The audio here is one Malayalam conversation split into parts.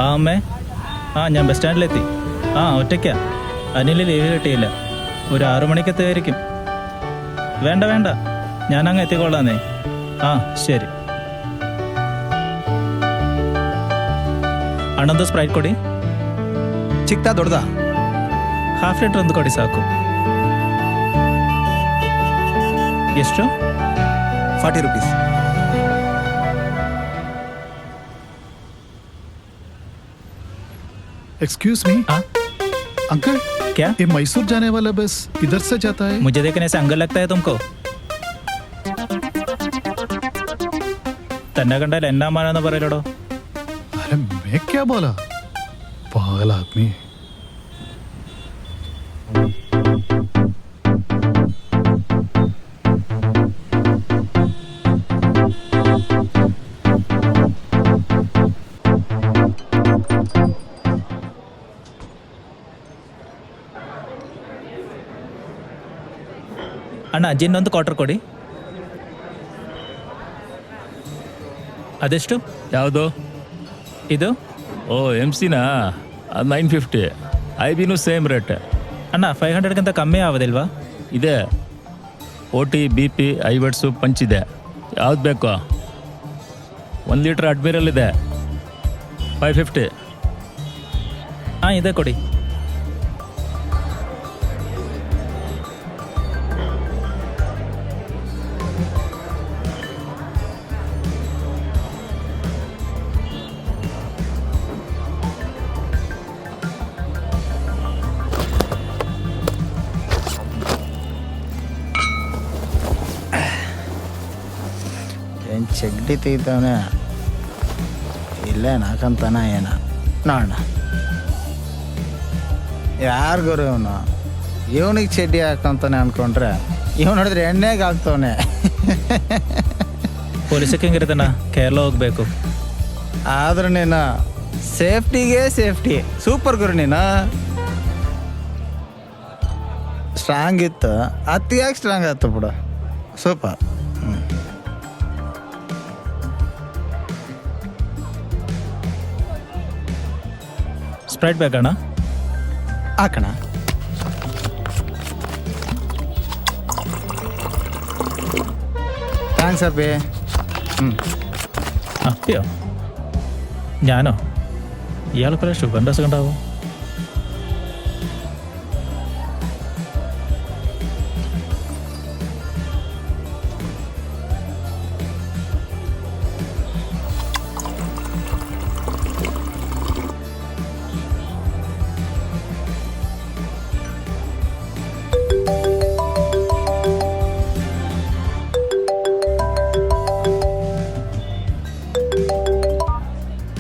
ആ അമ്മേ, ഞാൻ ബസ് സ്റ്റാൻഡിലെത്തി. ഒറ്റയ്ക്കാ. അനിൽ ലീവ് കിട്ടിയില്ല. ഒരു 6 മണിക്കെത്തുമായിരിക്കും. വേണ്ട വേണ്ട, ഞാനങ്ങ് എത്തിക്കൊള്ളാന്നേ. ശരി. ಅಣ್ಣಂದು ಸ್ಪ್ರೈಟ್ ಕೊಡಿ. ಚಿಕ್ಕದಾ ದೊಡ್ಡದಾ? ಹಾಫ್ ಲೀಟರ್ ಒಂದು ಕೊಡಿ ಸಾಕು. ಎಷ್ಟು? 40 rupees. एक्सक्यूज मी अंकल, क्या? ये मैसूर जाने वाला बस इधर से जाता है? मुझे देखने से अंकल लगता है तुमको? തന്നെ കണ്ടാൽ എന്നാ മാനാന്ന് പറയലടോ. अरे मैं क्या बोला, पागल आदमी. ಅಣ್ಣ ಜಿನ್ನೊಂದು ಕ್ವಾರ್ಟರ್ ಕೊಡಿ. ಅದೆಷ್ಟು? ಯಾವುದು? ಇದು MC-ನಾ? ಅದು 950. IB-ನೂ ಸೇಮ್ ರೇಟ್. ಅಣ್ಣ 500ಗಿಂತ ಕಮ್ಮಿ ಆಗೋದಿಲ್ವಾ? ಇದೆ. OT, BP, ಐವಟ್ಸು ಪಂಚ್ ಇದೆ. ಯಾವ್ದು ಬೇಕು? 1 ಲೀಟ್ರ್ ಅಡ್ಮಿರಲ್ ಇದೆ, 550. ಇದೆ ಕೊಡಿ. ಏನು ಚಡ್ಡಿ ತೆಗಿತಾವನೆ, ಇಲ್ಲೇ ನಾಕಂತಾನ ಏನ ನೋಡ. ಯಾರು ಗುರು ಇವನು? ಇವನಿಗೆ ಚಡ್ಡಿ ಹಾಕಂತಾನೆ ಅನ್ಕೊಂಡ್ರೆ ಇವ್ ನೋಡಿದ್ರೆ ಎಣ್ಣೆಗೆ ಹಾಕ್ತವನೆ. ಪೊಲೀಸಕ್ಕೆ ಹೆಂಗಿರುತ್ತಣ್ಣ, ಕೇರಳ ಹೋಗ್ಬೇಕು. ಆದ್ರೆ ನೀನು ಸೇಫ್ಟಿಗೆ ಸೇಫ್ಟಿ. ಸೂಪರ್ ಗುರು ನೀನು. ಸ್ಟ್ರಾಂಗ್ ಇತ್ತು, ಅತಿಯಾಗಿ ಸ್ಟ್ರಾಂಗ್ ಆಯ್ತು ಬಿಡು. ಸೂಪರ್. ಸ್ಪ್ರೈಟ್ ಬೇಕಣ್ಣ? ಹಾಕಣ. ಥ್ಯಾಂಕ್ಸ್ ಅಪ್ಪಿ. അപ്പയോ? ഞാനോ? ഇയാൾക്കൊരു ഷുഗറിൻ്റെ അസുഖം ഉണ്ടാവും.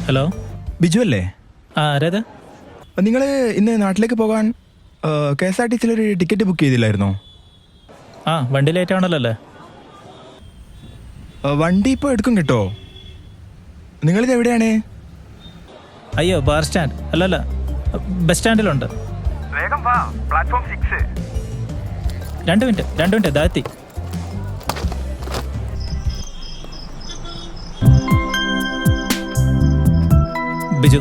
ഹലോ, ബിജു അല്ലേ? ആരേത്? നിങ്ങൾ ഇന്ന് നാട്ടിലേക്ക് പോകാൻ KSRTC ഒരു ടിക്കറ്റ് ബുക്ക് ചെയ്തില്ലായിരുന്നോ? വണ്ടി ലേറ്റ് ആണല്ലോ അല്ലേ? വണ്ടി ഇപ്പോൾ എടുക്കും കേട്ടോ. നിങ്ങളിത് എവിടെയാണ്? അയ്യോ, ബാർ സ്റ്റാൻഡ് അല്ലല്ല, ബസ് സ്റ്റാൻഡിലുണ്ട്. വേഗം വാ, പ്ലാറ്റ്ഫോം 6. 2 മിനിറ്റ് ഇതാത്തി. ബിജു,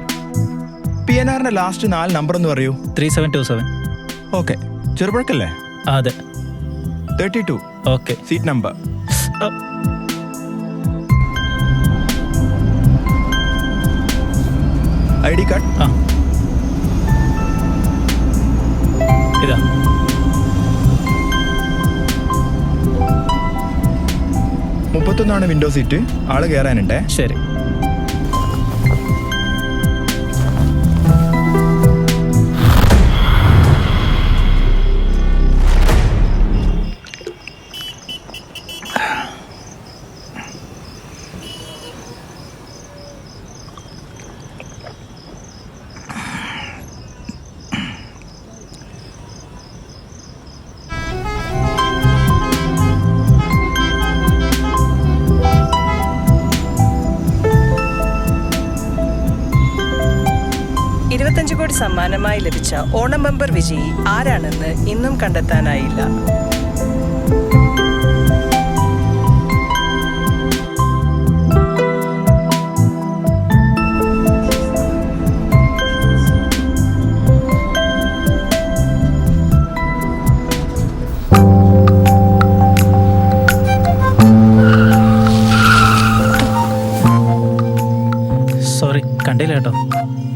PNRന്റെ ലാസ്റ്റ് 4 നമ്പർ ഒന്ന് പറയൂ. 3727. ഓക്കെ, ചെറുപഴക്കല്ലേ? അതെ. 32. Okay. Seat number. ID card? ഇതാ. 31 വിൻഡോ സീറ്റ്. ആള് കയറാനുണ്ടേ. ശരി. കോടി സമ്മാനമായി ലഭിച്ച ഓണം ബമ്പർ വിജയി ആരാണെന്ന് ഇന്നും കണ്ടെത്താനായില്ല.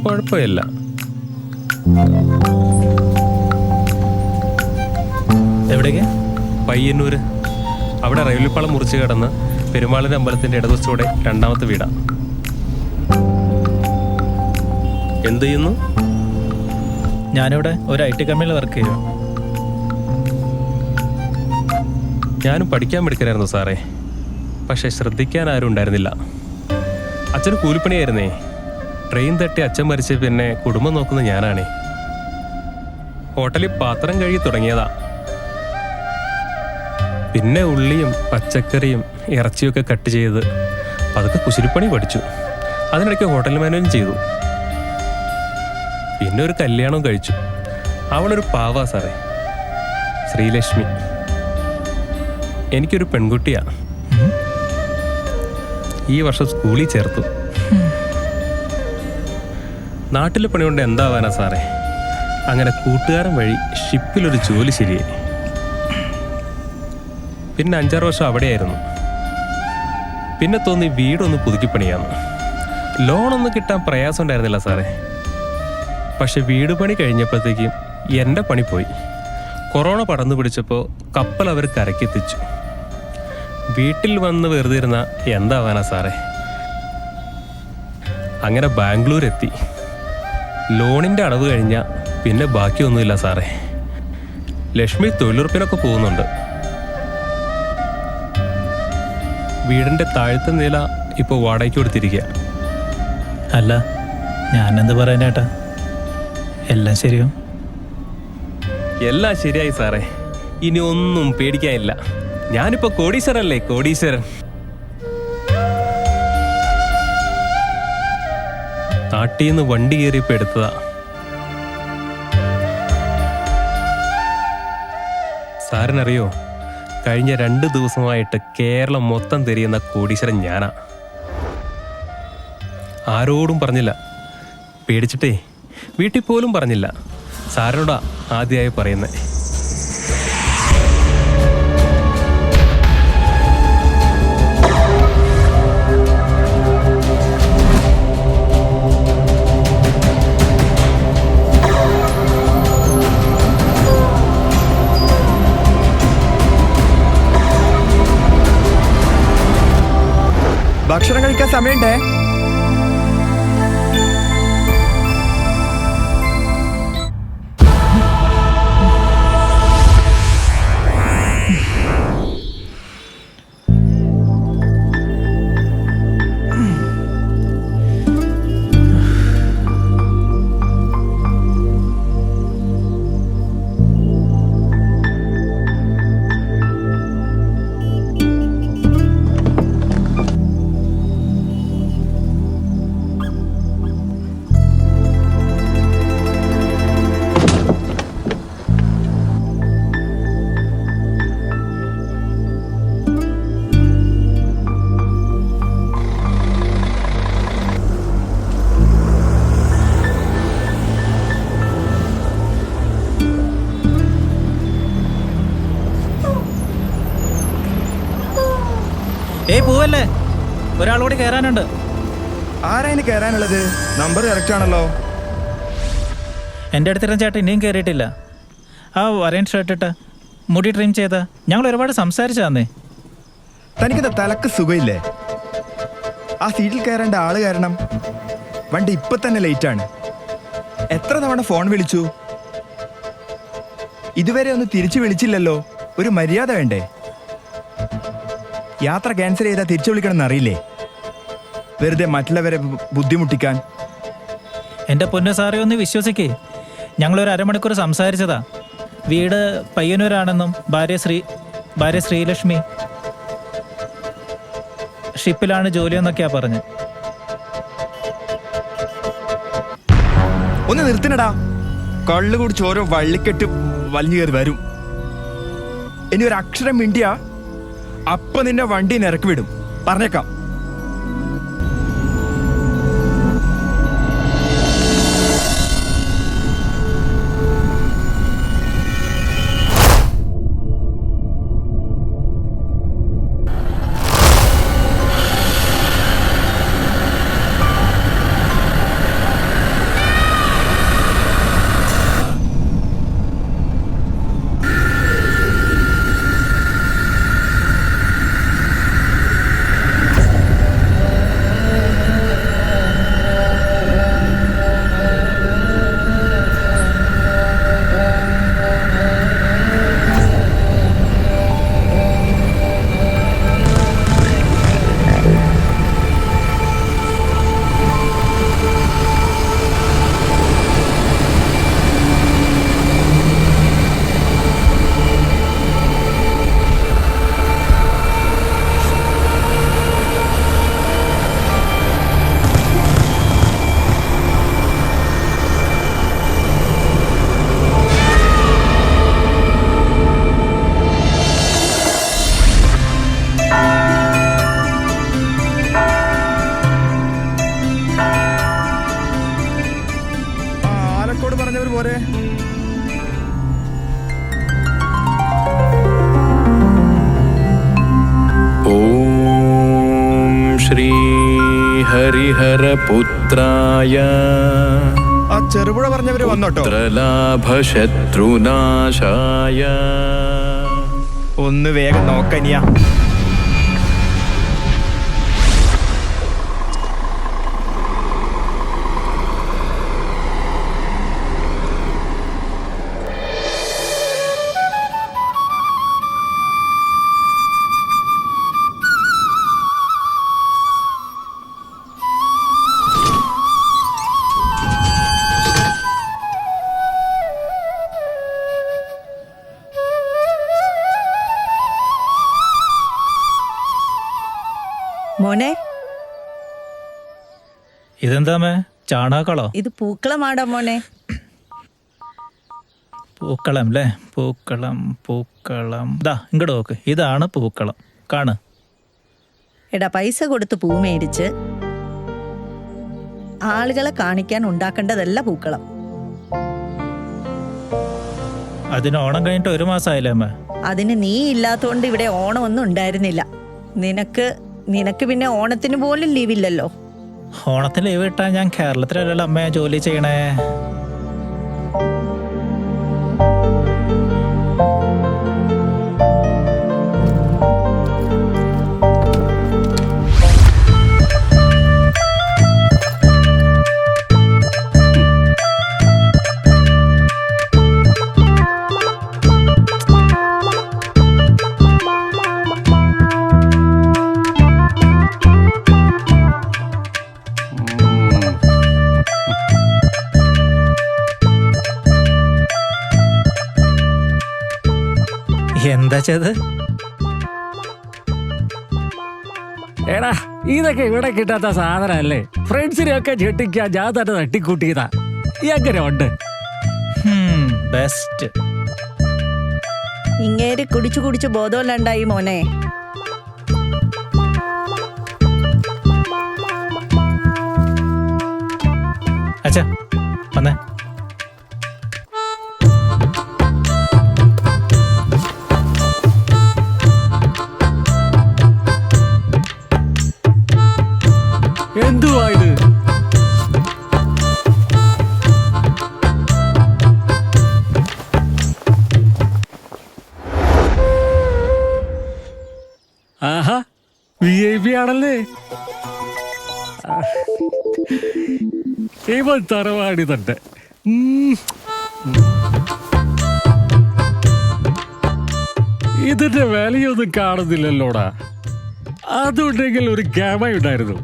കുഴപ്പമില്ല. എവിടേക്ക്? പയ്യന്നൂര്. അവിടെ റെയിൽവേ പാളം മുറിച്ച് കിടന്ന് പെരുമാളിന്റെ അമ്പലത്തിന്റെ ഇടതുവശത്തോടെ രണ്ടാമത്തെ വീടാ. എന്ത് ചെയ്യുന്നു? ഞാനിവിടെ ഒരു IT കമ്പനിയിൽ വർക്ക് ചെയ്യും. ഞാനും പഠിക്കാൻ പഠിക്കലായിരുന്നു സാറേ. പക്ഷെ ശ്രദ്ധിക്കാൻ ആരും ഉണ്ടായിരുന്നില്ല. അച്ഛന് കൂലിപ്പണിയായിരുന്നേ. ട്രെയിൻ തട്ടി അച്ഛൻ മരിച്ച് പിന്നെ കുടുംബം നോക്കുന്ന ഞാനാണേ. ഹോട്ടലിൽ പാത്രം കഴുകി തുടങ്ങിയതാ. പിന്നെ ഉള്ളിയും പച്ചക്കറിയും ഇറച്ചിയൊക്കെ കട്ട് ചെയ്ത് പതുക്കെ കുശിരിപ്പണി പഠിച്ചു. അതിനിടയ്ക്ക് ഹോട്ടൽ മാനേജും ചെയ്തു. പിന്നെ ഒരു കല്യാണം കഴിച്ചു. അവളൊരു പാവാ സാറേ, ശ്രീലക്ഷ്മി. എനിക്കൊരു പെൺകുട്ടിയാ. ഈ വർഷം സ്കൂളിൽ ചേർത്തു. നാട്ടിലെ പണി കൊണ്ട് എന്താവാനാ സാറേ. അങ്ങനെ കൂട്ടുകാരൻ വഴി ഷിപ്പിലൊരു ജോലി ശരിയായി. പിന്നെ 5-6 വർഷം അവിടെയായിരുന്നു. പിന്നെ തോന്നി വീടൊന്ന് പുതുക്കി പണിയാന്ന്. ലോണൊന്നും കിട്ടാൻ പ്രയാസം ഉണ്ടായിരുന്നില്ല സാറേ. പക്ഷെ വീട് പണി കഴിഞ്ഞപ്പോഴത്തേക്കും എൻ്റെ പണി പോയി. കൊറോണ പടർന്നു പിടിച്ചപ്പോൾ കപ്പൽ അവർ കരക്കെത്തിച്ചു. വീട്ടിൽ വന്ന് വെറുതെ ഇരുന്ന എന്താവാനാ സാറേ. അങ്ങനെ ബാംഗ്ലൂർ എത്തി. ലോണിൻ്റെ അടവ് കഴിഞ്ഞാൽ പിന്നെ ബാക്കിയൊന്നുമില്ല സാറേ. ലക്ഷ്മി തൊഴിലുറപ്പിനൊക്കെ പോകുന്നുണ്ട്. വീടിൻ്റെ താഴത്തെ നില ഇപ്പോൾ വാടകയ്ക്ക് കൊടുത്തിരിക്കുക. അല്ല, ഞാനെന്ത് പറയാനേട്ടാ, എല്ലാം ശരിയോ? എല്ലാം ശരിയായി സാറേ. ഇനി ഒന്നും പേടിക്കാനില്ല. ഞാനിപ്പോൾ കോടീശ്വരല്ലേ, കോടീശ്വരൻ. നാട്ടിൽ നിന്ന് വണ്ടി കയറിയപ്പോൾ എടുത്തതാ. സാറിനറിയോ, കഴിഞ്ഞ 2 ദിവസമായിട്ട് കേരളം മൊത്തം തിരിയുന്ന കോടീശ്വരൻ ഞാനാ. ആരോടും പറഞ്ഞില്ല, പേടിച്ചിട്ടേ. വീട്ടിൽ പോലും പറഞ്ഞില്ല. സാറിനോടാ ആദ്യമായി പറയുന്നത്. ഭക്ഷണം കഴിക്കാൻ സമയണ്ടേ? പോവല്ലേ, ഒരാളൂടി കയറാനുണ്ട്. ആരാ ഇനി കയറാനുള്ളത്? നമ്പർ കറക്റ്റ് ആണല്ലോ. എൻ്റെ അടുത്തിരുന്ന ചേട്ടൻ ഇനിയും കയറിയിട്ടില്ല. ആ വരേൻ ഷർട്ടിട്ട് മുടി ട്രിം ചെയ്ത ഞങ്ങൾ ഒരുപാട് സംസാരിച്ചാന്നേ. തനിക്കത് തലക്ക് സുഖമില്ലേ? ആ സീറ്റിൽ കയറേണ്ട ആള് കാരണം വണ്ടി ഇപ്പൊ തന്നെ ലേറ്റാണ്. എത്ര തവണ ഫോൺ വിളിച്ചു, ഇതുവരെ ഒന്ന് തിരിച്ചു വിളിച്ചില്ലല്ലോ. ഒരു മര്യാദ വേണ്ടേ? യാത്ര ക്യാൻസൽ ചെയ്താൽ തിരിച്ചു വിളിക്കണം എന്നറിയില്ലേ? വെറുതെ മറ്റുള്ളവരെ ബുദ്ധിമുട്ടിക്കാൻ. എൻ്റെ പൊന്നു സാറേ, ഒന്ന് വിശ്വസിക്കേ. ഞങ്ങളൊരു അരമണിക്കൂർ സംസാരിച്ചതാ. വീട് പയ്യന്നൂരാണെന്നും ഭാര്യ ശ്രീലക്ഷ്മി ഷിപ്പിലാണ് ജോലിയെന്നൊക്കെയാ പറഞ്ഞ്. ഒന്ന് നിർത്തിനടാ. കള്ളു കുടിച്ച് ഓരോ വള്ളിക്കെട്ട് വലിഞ്ഞു കയറി വരും. ഇനി ഒരു അക്ഷരം മിണ്ടിയാ അപ്പൊ നിന്നെ വണ്ടി ഇറക്കി വിടും, പറഞ്ഞേക്കാം. പറഞ്ഞവർ പോരെ? ഓം ശ്രീ ഹരിഹരപുത്രായ ആ ചെറുപുഴ പറഞ്ഞവര് വന്നോട്ടോ. പുത്രലാഭശത്രുനാശായ. ഒന്ന് വേഗം നോക്കനിയാ. മോനെ, ഇതെന്താമേ, ചാണകക്കളോ? ഇത് പൂക്കളമാടാ മോനെ. പൂക്കളം അല്ലേ? പൂക്കളം. ഇതാ ഇങ്ങോട്ട് നോക്ക്, ഇതാണ് പൂക്കളം. കാണ്. എടാ, പൈസ കൊടുത്ത് പൂ മേടിച്ച് ആളുകളെ കാണിക്കാൻ ഉണ്ടാക്കേണ്ടതല്ല പൂക്കളം. അതിന് ഓണം കഴിഞ്ഞിട്ട് 1 മാസമായില്ലേ അമ്മ? അതിന് നീ ഇല്ലാത്തതുകൊണ്ട് ഇവിടെ ഓണമൊന്നും ഉണ്ടായിരുന്നില്ല. നിനക്ക് പിന്നെ ഓണത്തിന് പോലും ലീവില്ലല്ലോ. ഓണത്തിന് ലീവ് കിട്ടാൻ ഞാൻ കേരളത്തിലല്ലല്ലോ അമ്മ ജോലി ചെയ്യണേ. എന്താ ചെയ്ത്? എടാ, ഇതൊക്കെ ഇവിടെ കിട്ടാത്ത സാധനല്ലേ. ഫ്രണ്ട്സിനെയൊക്കെ ഞെട്ടിക്കാൻ ഞാൻ തന്നെ തട്ടിക്കൂട്ടിയതാ. എങ്ങനെ ഉണ്ട്? ബെസ്റ്റ്. ഇങ്ങേര് കുടിച്ചു ബോധമല്ലാണ്ടായി മോനെ. അച്ഛാ വന്നേ. എന്തുവാ ഇത്? ആഹാ, VIP ആണല്ലേ. ഇവൻ തറവാടി തന്നെ. ഇതിന്റെ വിലയൊന്നും കാണുന്നില്ലല്ലോടാ. അതുണ്ടെങ്കിൽ ഒരു ഗമ ഉണ്ടായിരുന്നു.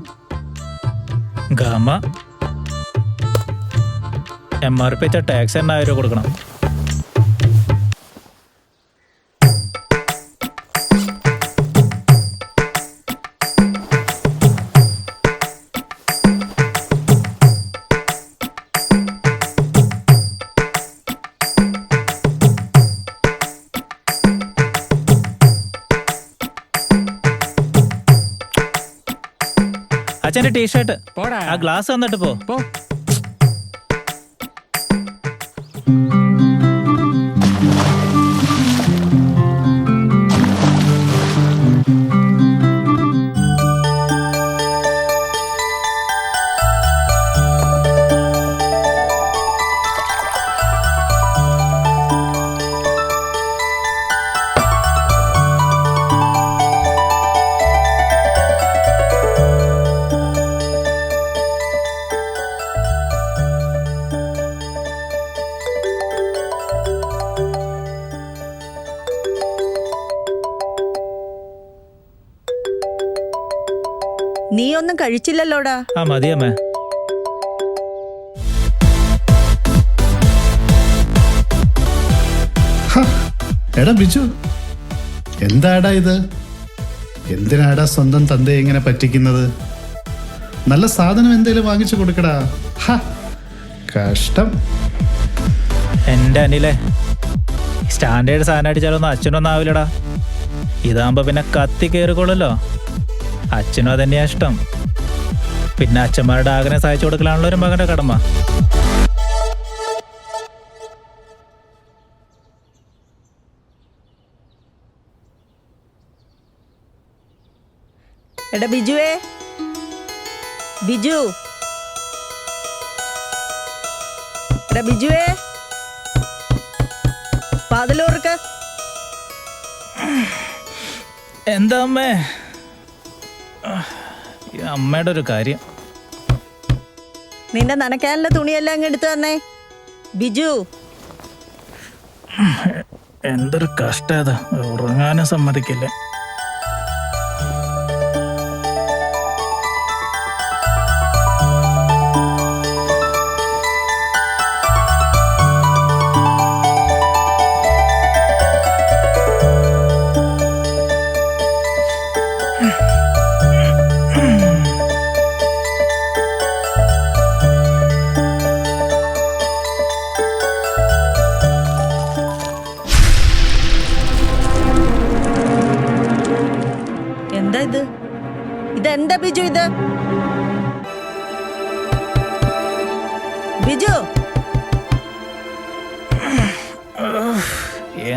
ഗമ? MRP ടാക്സ് 8,000 രൂപ കൊടുക്കണം. അച്ഛൻ്റെ ടീഷർട്ട്, ആ ഗ്ലാസ് വന്നിട്ട് പോ. നീ ഒന്നും കഴിച്ചില്ലല്ലോടാ. ആ മതിയമ്മേ. എടാ ബിജു, എന്താടാ ഇത്? എന്തിനാടാ സ്വന്തം തന്തയെ ഇങ്ങനെ പറ്റിക്കുന്നത്? നല്ല സാധനം എന്തേലും വാങ്ങിച്ചു കൊടുക്കടാ. കഷ്ടം. എൻ്റെ അനിലെ, സ്റ്റാൻഡേർഡ് സാധനം അടിച്ചാലൊന്നും അച്ഛനൊന്നും ആവില്ലടാ. ഇതാകുമ്പോൾ പിന്നെ കത്തി കയറിക്കോളല്ലോ. അച്ഛനും അതന്നെയാ ഇഷ്ടം. പിന്നെ അച്ഛന്മാരുടെ ആഗ്രഹം സഹായിച്ചു കൊടുക്കലാണല്ലോ ഒരു മകൻ്റെ കടമ. എടാ ബിജുവേ, ബിജു, എടാ ബിജുവേ, വാതിലോർക്ക്. എന്താ അമ്മേ? ഈ അമ്മയുടെ ഒരു കാര്യം. നിന്റെ നനയ്ക്കാനുള്ള തുണിയെല്ലാം അങ്ങ് എടുത്തു തന്നേ ബിജു. എന്തൊരു കഷ്ടത, ഉറങ്ങാനും സമ്മതിക്കില്ല. എന്താ ഇത്? ഇതെന്താ ബിജു ഇത്? ബിജു,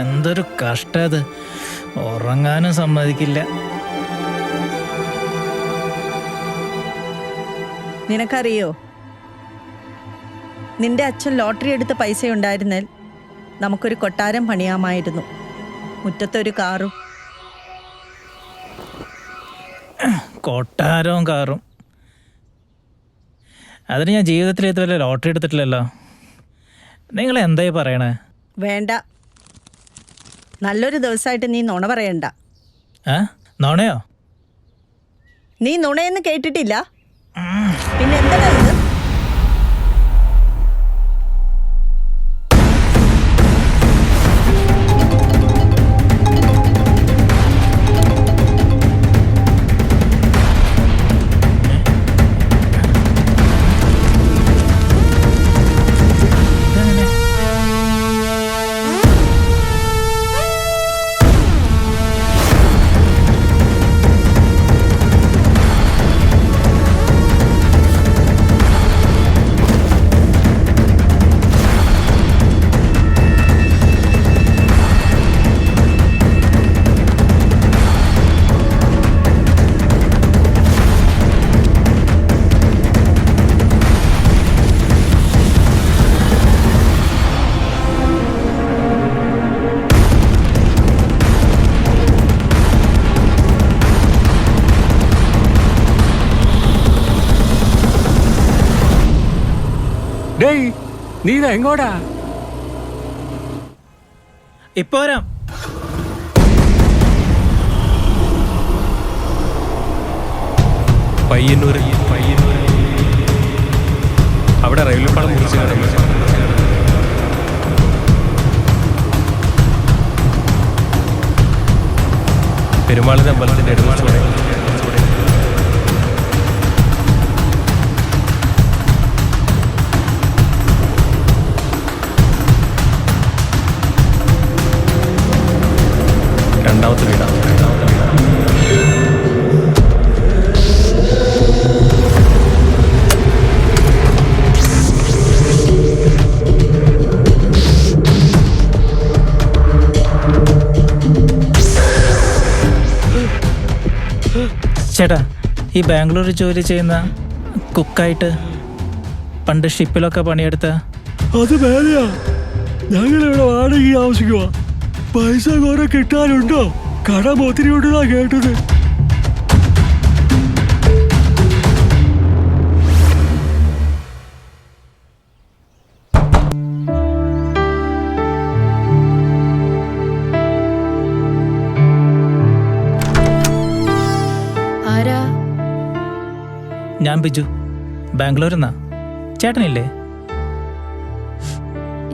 എന്തൊരു കഷ്ടത്, ഉറങ്ങാനും സമ്മതിക്കില്ല. നിനക്കറിയോ, നിന്റെ അച്ഛൻ ലോട്ടറി എടുത്ത പൈസ ഉണ്ടായിരുന്നാൽ നമുക്കൊരു കൊട്ടാരം പണിയാമായിരുന്നു, മുറ്റത്തൊരു കാറും. കൊട്ടാരവും കാറും അതിന് ഞാൻ ജീവിതത്തിൽ ഇതുവരെ ലോട്ടറി എടുത്തിട്ടില്ലല്ലോ. നിങ്ങൾ എന്തായി പറയണേ? വേണ്ട, നല്ലൊരു ദിവസമായിട്ട് നീ നുണ പറയണ്ട. നുണയോ? നീ നുണയെന്ന് കേട്ടിട്ടില്ല, പിന്നെ എന്താ ഇത്? ഡേയ്, നീ ഇത് എങ്ങോട്ടാ? ഇപ്പൊ വരാം. പയ്യന്നൂർ അവിടെ റെയിൽവേ പാളം മുറിച്ച് കിടന്നു. പെരുമാളിന്റെ അമ്പലത്തിന്റെ ഇടതുവശത്തോടെ രണ്ടാമത്തെ വീടാണ്. ചേട്ടാ, ഈ ബാംഗ്ലൂരിൽ ജോലി ചെയ്യുന്ന കുക്കായിട്ട് പണ്ട് ഷിപ്പിലൊക്കെ പണിയെടുത്ത അത് വേറെയാ. ഞങ്ങളിവിടെ വാടകയ്ക്ക് താമസിക്കുക. പൈസ കുറെ കിട്ടാനുണ്ടോ? കടം ഒത്തിരി ഉണ്ടെന്നാ കേട്ടത്. ആരാ? ഞാൻ ബിജു, ബാംഗ്ലൂരിൽ നിന്നാ. ചേട്ടനില്ലേ?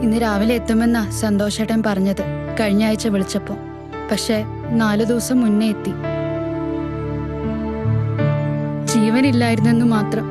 ഇന്ന് രാവിലെ എത്തുമെന്നാ സന്തോഷേട്ടൻ പറഞ്ഞത് കഴിഞ്ഞ ആഴ്ച വിളിച്ചപ്പോ. പക്ഷെ 4 ദിവസം മുന്നേ എത്തി. ജീവനില്ലായിരുന്നെന്നു മാത്രം.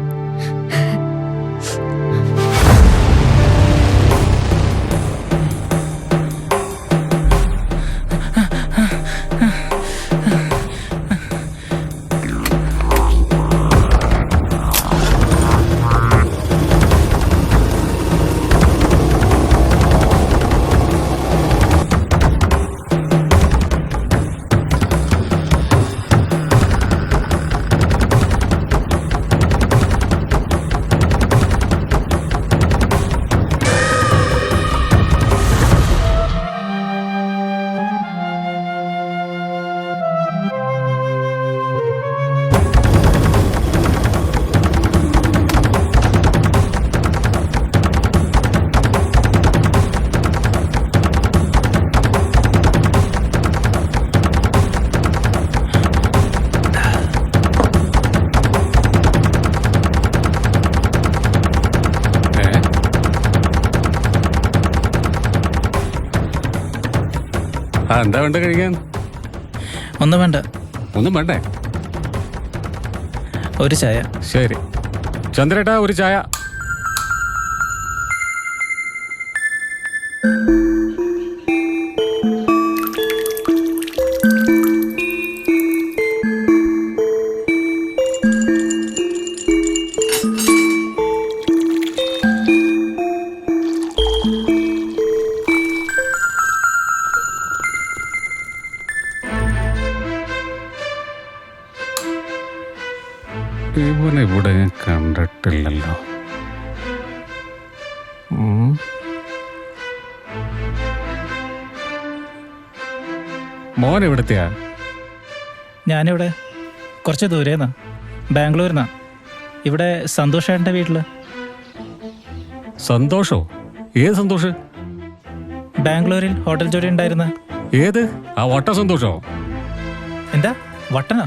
എന്താ വേണ്ട കഴിക്കാൻ? ഒന്നും വേണ്ട, ഒന്നും വേണ്ടേ? ഒരു ചായ. ശരി ചന്ദ്രേട്ടാ, ഒരു ചായ. ഇവനെ ഇവിടെ ഞാൻ കണ്ടിട്ടില്ലല്ലോ. മോൻ എവിടത്തെയാ? ഞാനിവിടെ കുറച്ച് ദൂരേന്നാ, ബാംഗ്ലൂരിന്നാ. ഇവിടെ സന്തോഷേട്ടൻ്റെ വീട്ടില്. സന്തോഷോ? ഏത് സന്തോഷ്? ബാംഗ്ലൂരിൽ ഹോട്ടൽ ജോലി ഉണ്ടായിരുന്ന. ഏത്? ആ വട്ട സന്തോഷോ? എന്താ വട്ടനോ?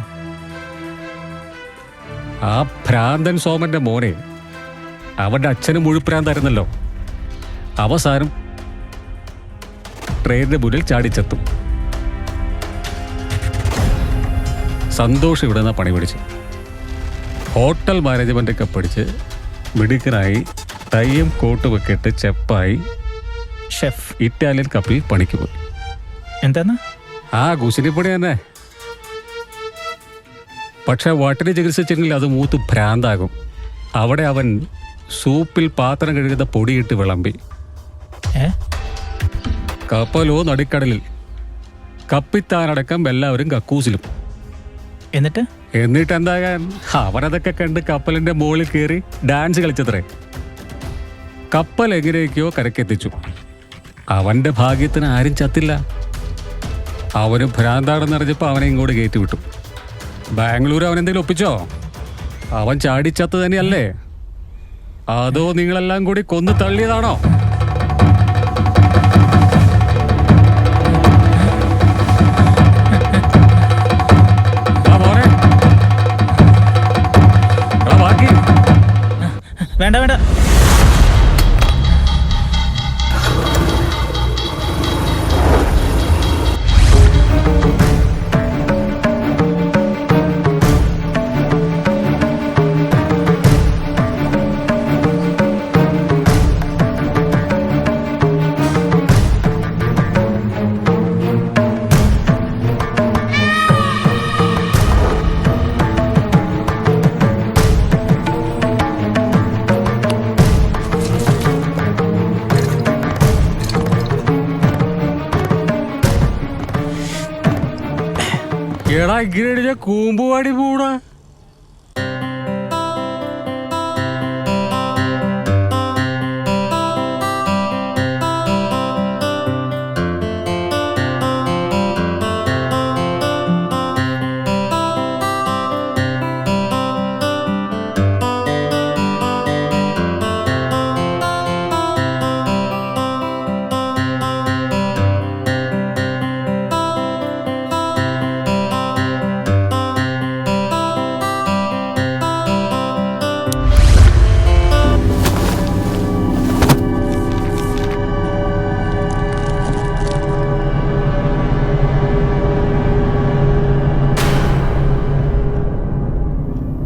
ആ ഭ്രാന്തൻ സോമന്റെ മോനെ. അവന്റെ അച്ഛന് മുഴുപ്രാന്തായിരുന്നല്ലോ. അവസാനം ട്രെയിനിന്റെ മുന്നിൽ ചാടിച്ചെത്തും. സന്തോഷം ഇവിടെ നിന്നാ പണി പിടിച്ച് ഹോട്ടൽ മാനേജ്മെന്റ് ഒക്കെ പഠിച്ച് മിടുക്കനായി തയ്യും കോട്ടുമൊക്കെ ഇട്ട് ചെപ്പായി ഷെഫ്. ഇറ്റാലിയൻ കപ്പിൽ പണിക്ക് പോയി. എന്താന്ന്? ആ കുശിനിപ്പണി തന്നെ. പക്ഷെ വട്ടിന് ചികിത്സിച്ചെങ്കിൽ അത് മൂത്ത് ഭ്രാന്താകും. അവിടെ അവൻ സൂപ്പിൽ പാത്രം കഴുകുന്ന പൊടിയിട്ട് വിളമ്പി. കപ്പലോ നടുക്കടലിൽ, കപ്പിത്താനടക്കം എല്ലാവരും കക്കൂസിലും. എന്നിട്ട് എന്താകാൻ? അവനതൊക്കെ കണ്ട് കപ്പലിന്റെ മുകളിൽ കയറി ഡാൻസ് കളിച്ചത്രേ. കപ്പൽ എങ്ങനെയൊക്കെയോ കരക്കെത്തിച്ചു. അവന്റെ ഭാഗ്യത്തിന് ആരും ചത്തില്ല. അവന് ഭ്രാന്താടെന്നറിഞ്ഞപ്പോൾ അവനെ ഇങ്ങോട്ട് കയറ്റി വിട്ടു. ബാംഗ്ലൂർ അവനെന്തെങ്കിലും ഒപ്പിച്ചോ? അവൻ ചാടിച്ചത്ത് തന്നെയല്ലേ? അതോ നിങ്ങളെല്ലാം കൂടി കൊന്നു തള്ളിയതാണോ? വേണ്ട വേണ്ട, എടാ ഇങ്ങനെ കൂമ്പുപാടി പൂടാ.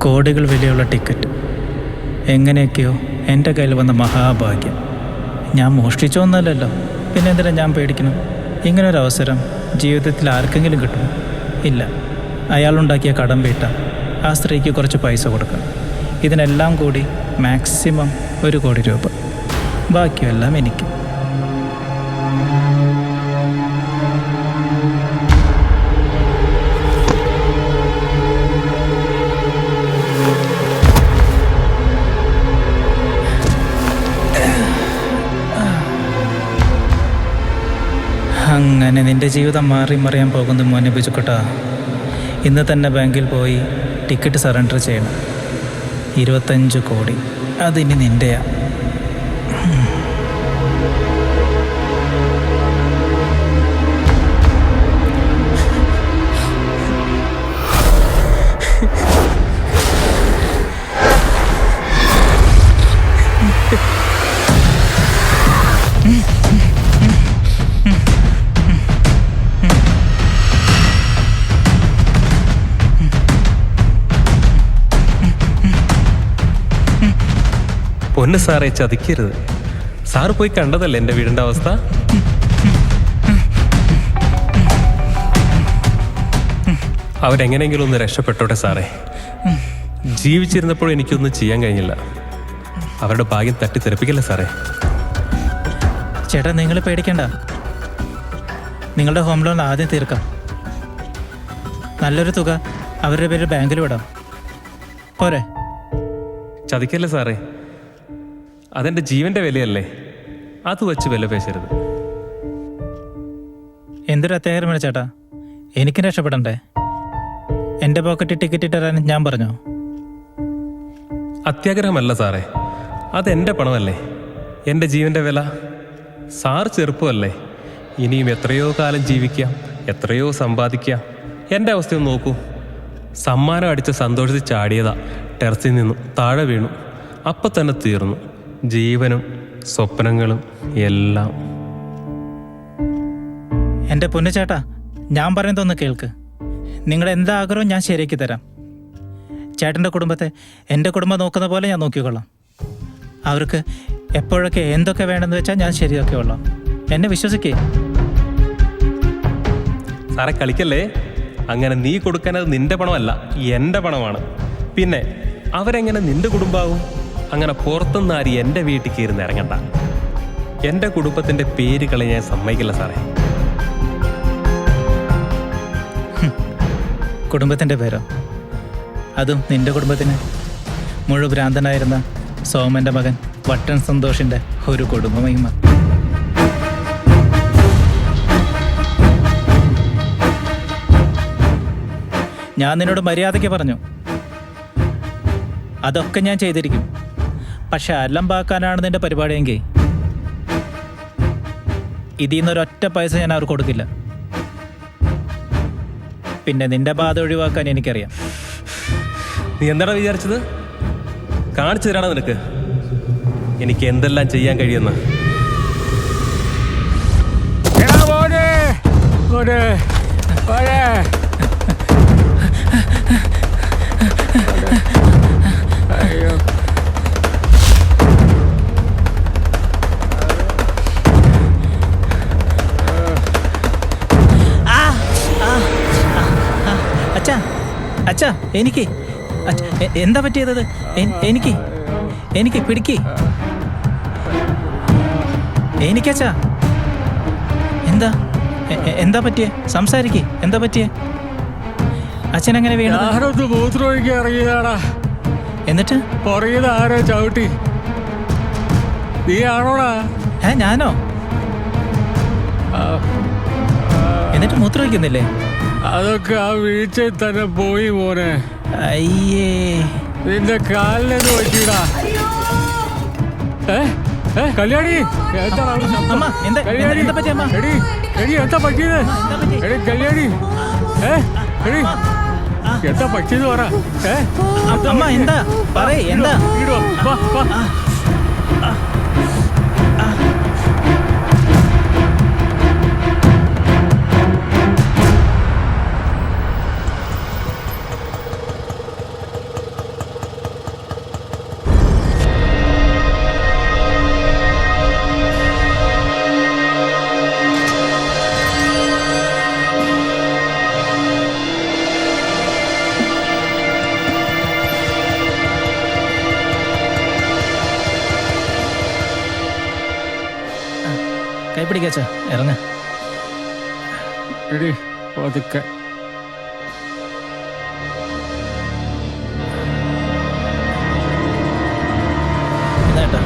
കോടികൾ വിലയുള്ള ടിക്കറ്റ് എങ്ങനെയൊക്കെയോ എൻ്റെ കയ്യിൽ വന്ന മഹാഭാഗ്യം. ഞാൻ മോഷ്ടിച്ചോന്നല്ലല്ലോ, പിന്നെ എന്തിനാ ഞാൻ പേടിക്കണം? ഇങ്ങനൊരവസരം ജീവിതത്തിൽ ആർക്കെങ്കിലും കിട്ടുമോ? ഇല്ല. അയാളുണ്ടാക്കിയ കടം വീട്ടാൻ ആ സ്ത്രീക്ക് കുറച്ച് പൈസ കൊടുക്കണം. ഇതിനെല്ലാം കൂടി മാക്സിമം 1 കോടി രൂപ. ബാക്കിയെല്ലാം എനിക്ക്. അങ്ങനെ നിൻ്റെ ജീവിതം മാറി മറിയാൻ പോകുന്നു മോനെ ബിജുക്കുട്ടാ. ഇന്ന് തന്നെ ബാങ്കിൽ പോയി ടിക്കറ്റ് സറണ്ടർ ചെയ്യണം. 25 കോടി അതിനി നിൻ്റെയാ. പൊന്ന് സാറേ, ചതിക്കരുത്. സാറ് പോയി കണ്ടതല്ലേ എൻ്റെ വീടിൻ്റെ അവസ്ഥ? അവരെങ്ങനെയെങ്കിലും ഒന്ന് രക്ഷപ്പെട്ടോട്ടെ സാറേ. ജീവിച്ചിരുന്നപ്പോഴും എനിക്കൊന്നും ചെയ്യാൻ കഴിഞ്ഞില്ല. അവരുടെ ഭാഗ്യം തട്ടിത്തെറിപ്പിക്കല്ലേ സാറേ. ചേട്ടാ, നിങ്ങൾ പേടിക്കണ്ട. നിങ്ങളുടെ ഹോം ലോൺ ആദ്യം തീർക്കാം. നല്ലൊരു തുക അവരുടെ പേര് ബാങ്കിൽ വിടാം. പോരെ? ചതിക്കല്ലേ സാറേ, അതെൻ്റെ ജീവൻ്റെ വിലയല്ലേ. അത് വെച്ച് വില പേശരുത്. എന്തൊരു അത്യാഗ്രഹമാണ് ചേട്ടാ. എനിക്ക് രക്ഷപ്പെടണ്ടേ? എൻ്റെ പോക്കറ്റിൽ ടിക്കറ്റ് ഇട്ടരാൻ ഞാൻ പറഞ്ഞോ? അത്യാഗ്രഹമല്ല സാറേ, അതെൻ്റെ പണമല്ലേ, എൻ്റെ ജീവൻ്റെ വില. സാറ് ചെറുപ്പമല്ലേ, ഇനിയും എത്രയോ കാലം ജീവിക്കാം, എത്രയോ സമ്പാദിക്കാം. എൻ്റെ അവസ്ഥയൊന്ന് നോക്കൂ. സമ്മാനം അടിച്ച് സന്തോഷത്തിൽ ചാടിയതാ, ടെറസിൽ നിന്നും താഴെ വീണു. അപ്പം തന്നെ തീർന്നു ജീവനും സ്വപ്നങ്ങളും എല്ലാം. എൻ്റെ പൊന്നു ചേട്ടാ, ഞാൻ പറയുന്നതൊന്ന് കേൾക്ക്. നിങ്ങളുടെ എന്താ ആഗ്രഹവും ഞാൻ ശരിയാക്കി തരാം. ചേട്ടൻ്റെ കുടുംബത്തെ എൻ്റെ കുടുംബം നോക്കുന്ന പോലെ ഞാൻ നോക്കിക്കൊള്ളാം. അവർക്ക് എപ്പോഴൊക്കെ എന്തൊക്കെ വേണമെന്ന് വെച്ചാൽ ഞാൻ ശരിയാക്കിക്കൊള്ളാം. എന്നെ വിശ്വസിക്കേ. സാറെ കളിക്കല്ലേ. അങ്ങനെ നീ കൊടുക്കാനത് നിന്റെ പണമല്ല, എൻ്റെ പണമാണ്. പിന്നെ അവരെങ്ങനെ നിന്റെ കുടുംബമാവും? അങ്ങനെ പുറത്തുനിന്ന് ആരും എൻ്റെ വീട്ടിൽ കയറുന്ന ഇറങ്ങണ്ട. എൻ്റെ കുടുംബത്തിൻ്റെ പേര് കളയാൻ ഞാൻ സമ്മതിക്കില്ല സാറേ. കുടുംബത്തിൻ്റെ പേരോ? അതും നിന്റെ കുടുംബത്തിന്? മുഴുഭ്രാന്തനായിരുന്ന സോമൻ്റെ മകൻ വട്ടൻ സന്തോഷിൻ്റെ ഒരു കുടുംബമഹിമ. ഞാൻ നിന്നോട് മര്യാദയ്ക്ക് പറഞ്ഞു, അതൊക്കെ ഞാൻ ചെയ്തിരിക്കും. പക്ഷെ അലമ്പാക്കാനാണ് നിന്റെ പരിപാടിയെങ്കിൽ ഇതിൽ നിന്നൊരൊറ്റ പൈസ ഞാൻ അവർക്ക് കൊടുക്കില്ല. പിന്നെ നിന്റെ ബാധ ഒഴിവാക്കാൻ എനിക്കറിയാം. നീ എന്താണ് വിചാരിച്ചത്? കാണിച്ചു തരാണോ നിനക്ക് എനിക്ക് എന്തെല്ലാം ചെയ്യാൻ കഴിയുമെന്ന്? അയ്യോ, അച്ഛാ, അച്ഛാ, എനിക്ക് എന്താ പറ്റിയത്? എനിക്ക് പിടിക്ക്. എനിക്കച്ഛാ, എന്താ പറ്റിയേ? സംസാരിക്കേ. എന്താ പറ്റിയേ? അച്ഛനെങ്ങനെ വീണു? ഞാനൊന്ന് മൂത്രമൊഴിക്കാൻ ഇറങ്ങിയതാടാ. എന്നിട്ട് പുറകിൽ ആരോ ചവിട്ടി. നീ ആണോടാ? ഞാനോ? എന്നിട്ട് മൂത്രമൊഴിക്കുന്നില്ലേ? അതൊക്കെ ആ വീഴ്ചയിൽ തന്നെ പോയി മോനെ. അയ്യേ, നിന്റെ കാലിനെന്ന് പറ്റിയടാ. കല്യാണി, അമ്മ, എന്താ പറ്റിയ അമ്മ? എടി എന്താ പറ്റിയത്? എടി കല്യാണി, എടി എന്താ പറ്റിയെന്ന് പറ. അമ്മ, എന്താ പറയ്, എന്താ? കൈ പിടിക്കാച്ചാ, ഇറങ്ങ. എടി പതുക്കെ. ഇതാട്ടാ.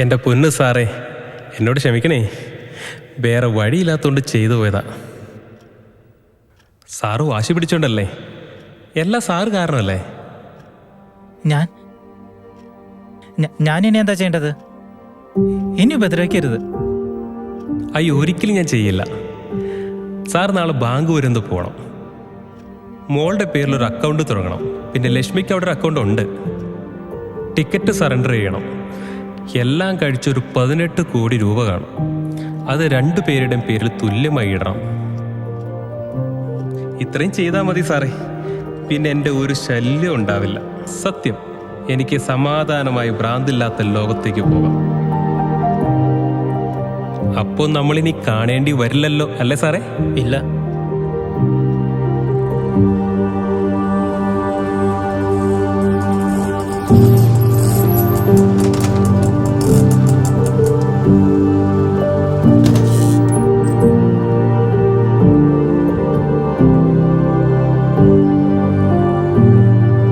എൻ്റെ പൊന്ന് സാറേ, എന്നോട് ക്ഷമിക്കണേ. വേറെ വഴിയില്ലാത്തതുകൊണ്ട് ചെയ്തു പോയതാ. സാറ് വാശി പിടിച്ചോണ്ടല്ലേ, എല്ലാം സാറ് കാരണമല്ലേ. ഞാനിനി എന്താ ചെയ്യേണ്ടത്? ഇനി ഉപദ്രവിക്കരുത്. അയ്യോ, ഒരിക്കലും ഞാൻ ചെയ്യില്ല സാർ. നാളെ ബാങ്ക് വരുന്നത് പോകണം. മോളുടെ പേരിൽ ഒരു അക്കൗണ്ട് തുടങ്ങണം. പിന്നെ ലക്ഷ്മിക്ക് അവിടെ ഒരു അക്കൗണ്ട് ഉണ്ട്. ടിക്കറ്റ് സറണ്ടർ ചെയ്യണം. എല്ലാം കഴിച്ചൊരു 18 കോടി രൂപ കാണും. അത് 2 പേരുടെയും പേരിൽ തുല്യമായി ഇടണം. ഇത്രയും ചെയ്താൽ മതി സാറേ. പിന്നെ എൻ്റെ ഒരു ശല്യം ഉണ്ടാവില്ല. സത്യം, എനിക്ക് സമാധാനമായി ഭ്രാന്തില്ലാത്ത ലോകത്തേക്ക് പോകാം. അപ്പോൾ നമ്മളിനി കാണേണ്ടി വരില്ലല്ലോ, അല്ലേ സാറേ? ഇല്ല.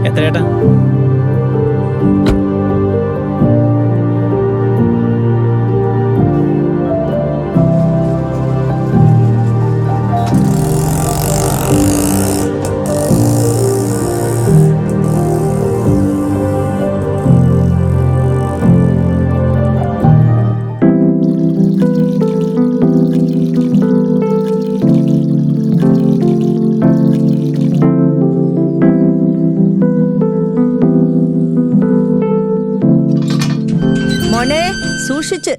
എത്രയേട്ടാ? മോനെ സൂക്ഷിച്ച്.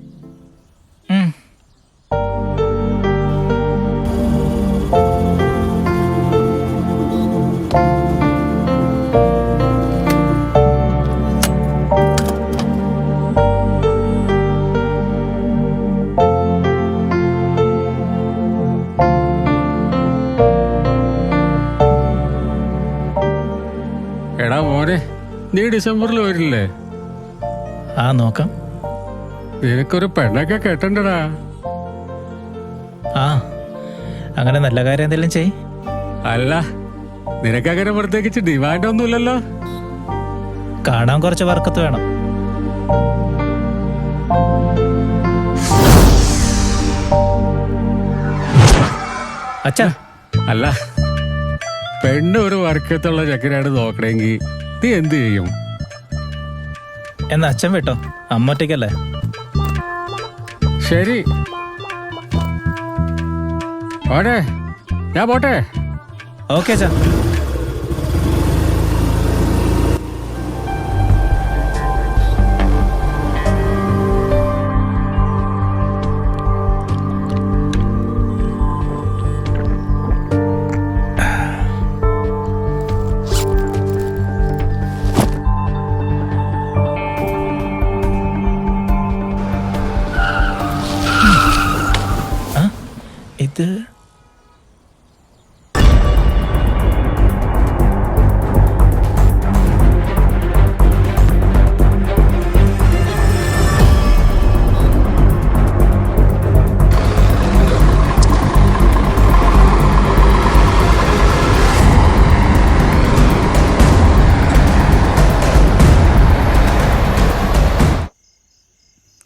എടാ മോനെ, നീ ഡിസംബറിൽ വരില്ലേ? ആ നോക്കാം. നിനക്കൊരു പെണ്ണൊക്കെ കെട്ടണ്ടടാ. ആ, അങ്ങനെ നല്ല കാര്യം എന്തെങ്കിലും ചെയ്. അല്ല, നിനക്കങ്ങനെ പ്രത്യേകിച്ച് ഡിമാൻഡ് ഒന്നുമില്ലല്ലോ. കാണാൻ കുറച്ച് വർക്കത്ത് വേണം. അച്ഛാ, അല്ല, പെണ്ണ് ഒരു വർക്കത്തുള്ള ചക്കനാണ് നോക്കണമെങ്കിൽ നീ എന്ത് ചെയ്യും? എന്നാ അച്ഛൻ വിട്ടോ, അമ്മ ഒറ്റയ്ക്കല്ലേ. ശരി പോട്ടെ, ഞാൻ പോട്ടെ. ഓക്കെ അച്ഛാ. ഇത്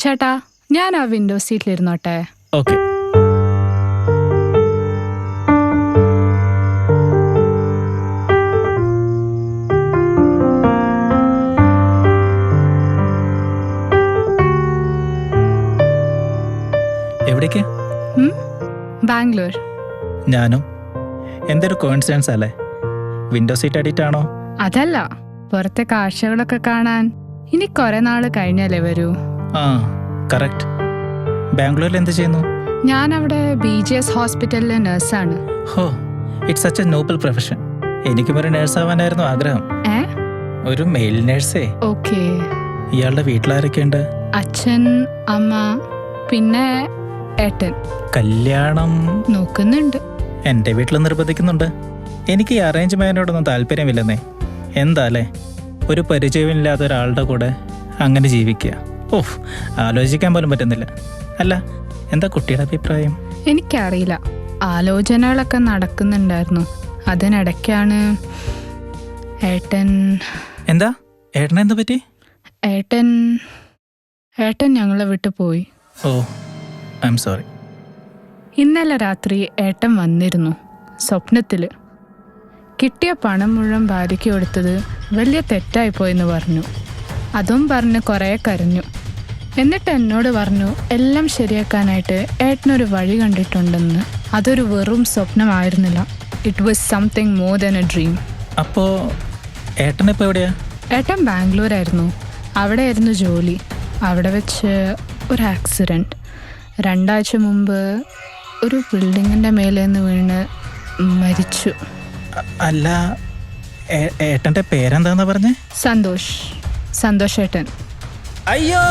ചേട്ടാ, ഞാൻ ആ വിൻഡോ സീറ്റിലിരുന്നോട്ടെ? ഓക്കെ. എവിടേക്ക്? ബാംഗ്ലൂർ. ഞാനും. എന്തൊരു കോയിൻസിഡൻസ് അല്ലേ? വിൻഡോ സീറ്റ് അഡിക്റ്റ് ആണോ? അതല്ല, പുറത്തെ കാഴ്ചകളൊക്കെ കാണാൻ ഇനി കുറെ നാള് കഴിഞ്ഞല്ലേ വരൂ. ആ, കറക്റ്റ്. ബാംഗ്ലൂരിൽ എന്ത് ചെയ്യുന്നു? ഞാൻ അവിടെ BGS ഹോസ്പിറ്റലിലെ നഴ്സാണ്. ഹോ, it's such A Noble profession. എനിക്കും ഒരു നേഴ്സ് ആവാനായിരുന്നു ആഗ്രഹം. ഒരു മെയിൽ നേഴ്സേ. ഓക്കെ. ഇയാളുടെ വീട്ടിലാരൊക്കെയുണ്ട്? അച്ഛൻ, അമ്മ, പിന്നെ ഏട്ടൻ. കല്യാണം നോക്കുന്നുണ്ട്. എൻ്റെ വീട്ടിൽ നിർബന്ധിക്കുന്നുണ്ട്. എനിക്ക് ഈ അറേഞ്ച് മാരേജിനോടൊന്നും താല്പര്യമില്ലെന്നേ. എന്താല്ലേ, ഒരു പരിചയമില്ലാത്ത ഒരാളുടെ കൂടെ അങ്ങനെ ജീവിക്കുക. ഓഹ്, ആലോചിക്കാൻ പോലും പറ്റുന്നില്ല. അല്ല, എന്താ കുട്ടിയുടെ അഭിപ്രായം? എനിക്കറിയില്ല. ആലോചനകളൊക്കെ നടക്കുന്നുണ്ടായിരുന്നു. അതിനിടയ്ക്കാണ് ഏട്ടൻ. എന്താ ഏട്ടൻ എന്താ പറ്റി? ഏട്ടൻ ഞങ്ങളെ വിട്ടു പോയി. ഓ, ഐ എം സോറി. ഇന്നലെ രാത്രി ഏട്ടൻ വന്നിരുന്നു സ്വപ്നത്തിൽ. കിട്ടിയ പണം മുഴുവൻ ഭാര്യയ്ക്ക് കൊടുത്തത് വലിയ തെറ്റായിപ്പോയെന്ന് പറഞ്ഞു. അതും പറഞ്ഞ് കുറേ കരഞ്ഞു. എന്നിട്ട് എന്നോട് പറഞ്ഞു എല്ലാം ശരിയാക്കാനായിട്ട് ഏട്ടനൊരു വഴി കണ്ടിട്ടുണ്ടെന്ന്. അതൊരു വെറും സ്വപ്നമായിരുന്നില്ല. It was something more than a dream. അപ്പോൾ ഏട്ടനിപ്പോൾ എവിടെയാ? ഏട്ടൻ ബാംഗ്ലൂരായിരുന്നു. അവിടെയായിരുന്നു ജോലി. അവിടെ വെച്ച് ഒരു ആക്സിഡൻറ്റ്. 2 ആഴ്ച മുമ്പ് ഒരു ബിൽഡിങ്ങിൻ്റെ മേലെ നിന്ന് വീണ് മരിച്ചു. അല്ല, ഏട്ടൻ്റെ പേരെന്താന്നാ പറഞ്ഞേ? സന്തോഷ് ഏട്ടൻ. അയ്യോ